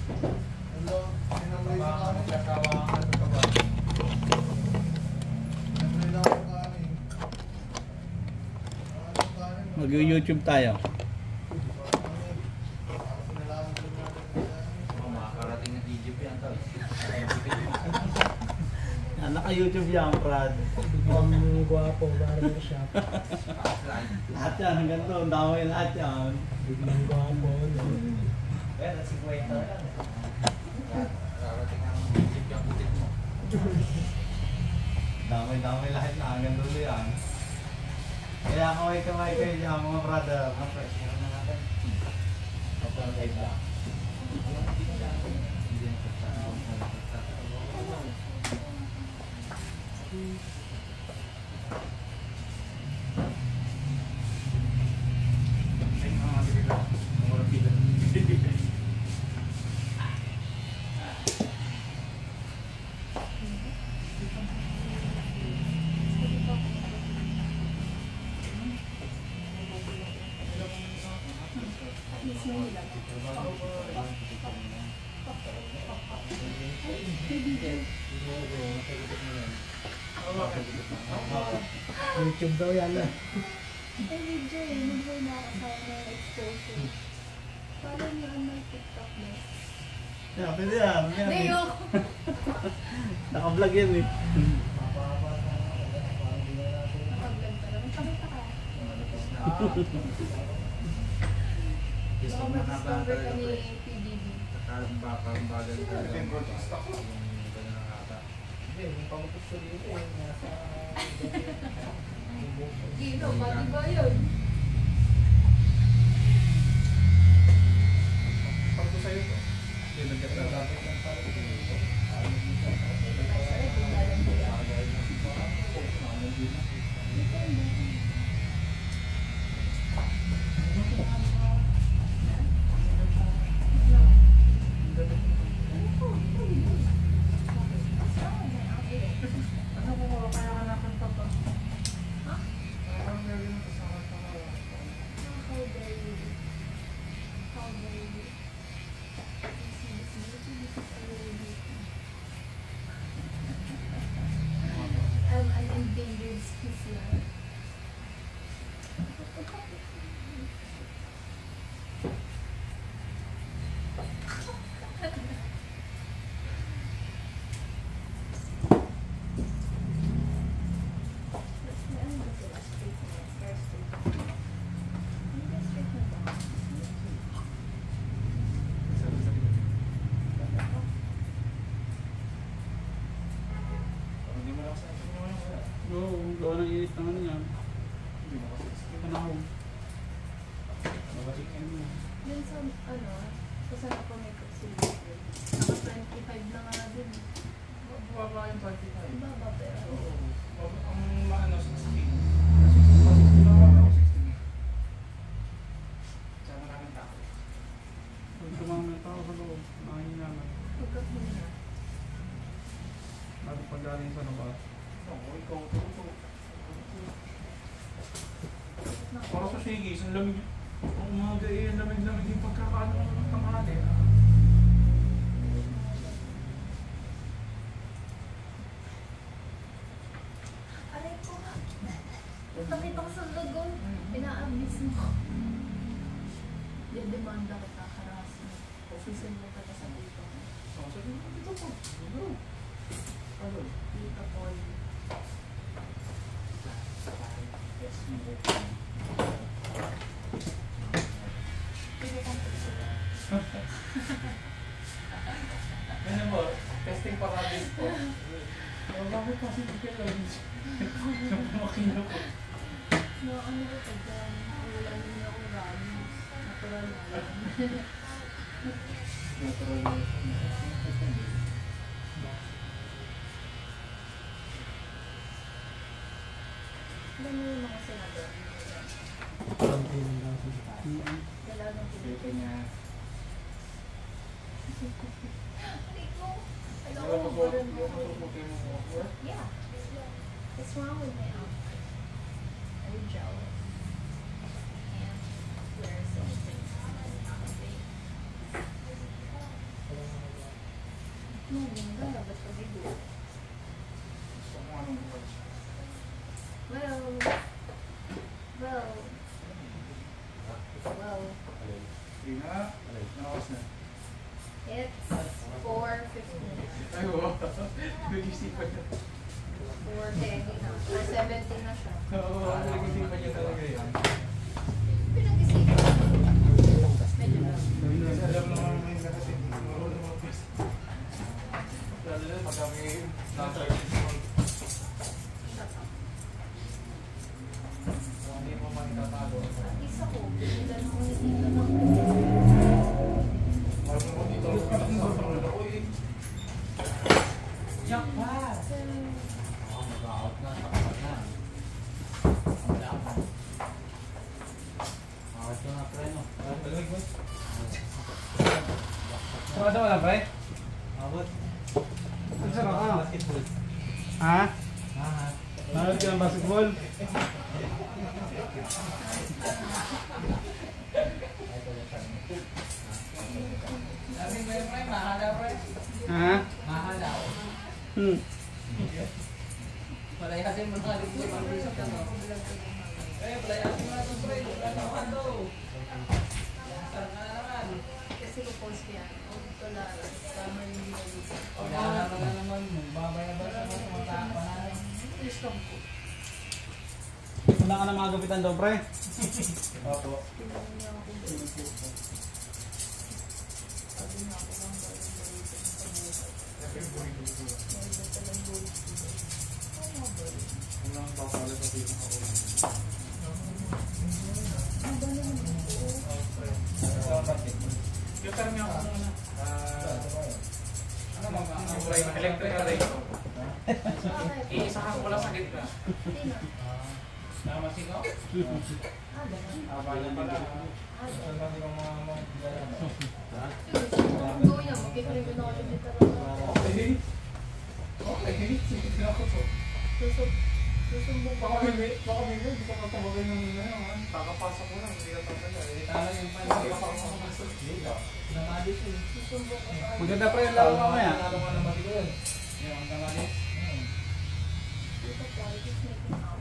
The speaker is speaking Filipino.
Hello, pinamay na kami. Kasawangan ka ba? Pinamay na kami. Mag-YouTube tayo. Makakarating na Egypt yan, tol. Naka-YouTube yan, Brad. Ang gwapo, barbershop. Lahat yan, hanggang doon. Dami lahat yan. Biglang gwapo. Kaya na 50 lang. Nakakarating ang Egypt yung butit mo. Dami lahat na hanggang doon yan. Kaya kamay kayo dyan, mga brother. Meron na natin. Kapag live lang. YouTube daw yan na. Ay, video eh. Nag-vlog na ako sa mga exposure. Follow niyo ang my TikTok mo. Yeah, pwede yan. Hindi, yung... Naka-vlog yan eh. Naka-vlog pa naman. Pakita ka. Gusto Baka mo na ba ma-discover ka talaga, ni pre? PBB. Baka bagal ka lang. Yung stock ko. Yung ganun ang ata. Hindi, yung pagkakot ko dito eh. Nasa... Gino, pati ba yun? Pag ko sa'yo to. Hindi, nagkataon. Dapat lang pala ito. Ay, kung alam mo yan. I'm an endangered species. Hindi mo lang sa'yo. Oo, gawa ng init ng ano yan. Hindi mo kasi. Panahon. Dun sa, ano, kung saan ako may consideration. Naka 25 na nga din. Baba yung 25. Baba pero. Oo. Ang maano, 16. Saan maraming tao? Pag sumama tao sa loob, mahina na. Pagkakuna. Bago pag-galing sa labas. Oo, ikaw to. Para sa sige, isang lamig. Ang umaga eh, lamig-lamig yung pagkakaano ng tanghali. Aray ko nga. Nakita ko sa lagong. Pinaabis mo. Didemanda kita, harassment. Susun mo ka sa dito. Oh, sabi mo, dito po. Dito. Ano? Dito po. Yes, mo. Pwede kang pagsulat. Ano ba? Testing paradis po. Bakit kasi lang? Makina ko. No, ano ko pa dyan? Wala naman ako ramis. Natural lang. Natural na. Alam mo yung mga senador? Konti lang daw sa tayo. Dalaw ng Ito Pilipinas. niya. Aray ko. Yung Hello, parang masusuki mo ko. yeah. What's wrong with my outfit? Are you jealous? And wear some things on my outfit. mo, ganda. Ba't pabigo? So, kung anong buwan siya. Well. Sige na. Nakakas na. It's 4:15. Ay, wow. Nag-isipan niya. 4:10 na. 4:17 na siya. Oo, nag-isipan niya talaga yan. Pinag-isipan. Medyo lang. Kasi alam naman may nakasin. Marunong magpas. Lalo na pag kami nasa small. Shut up. Hindi mo man itatago. At isa ko, pinilan ako ni Tita ng Marunong ko dito. Marunong ako eh. Jackpot! Mag-out na, takpat na. Wala ka. Out ko na, pre, no? Talag mo? Sumasa wala pre? Abot. Saan ka? Basketball. Ha? Ah, Nanood ka ng basketball? sabi mo yun, pre, mahala, pre. Ha? Mahala. Palayasin mo na dito sa pag-usap ka, no? Palayasin mo na ito, pre. Wala naman daw. Saan ka na naman? Kasi ko post ko yan. Ito lang. Tama yung ginagawa. Wala ka na naman. Babay na ba sa mga panalo? Please lang po. Wala ka na mga gapitan daw pre? Opo. Tingnan niya ako doon. Sabi niya ako lang ba yung balita ng pag-usap. May data lang doon. Ano ba yun? Unang papala sa pinang ako. Ano ba naman ito? Yung term niya ako na. Ano mga electrical rate ko. Bakit? Iisahan ko lang sa gitna. Tina. Namasigaw? Ganun. Pala. Saan kami ng mga Ang gawin niya, magkikrimin ako yung literal. Okay. Okay. Sige na ako to. Susumbong Baka ko. may hindi ka matabagay ng ngayon. Kakapasok ko lang, hindi ka tatagay. Tala yung pan. Hindi ka makapasok. Namalis yun. Susumbong ko. Maganda pa yung laro mamaya. Nalaro ka naman yun. Yung ang tamalis. Dito po, I just making out.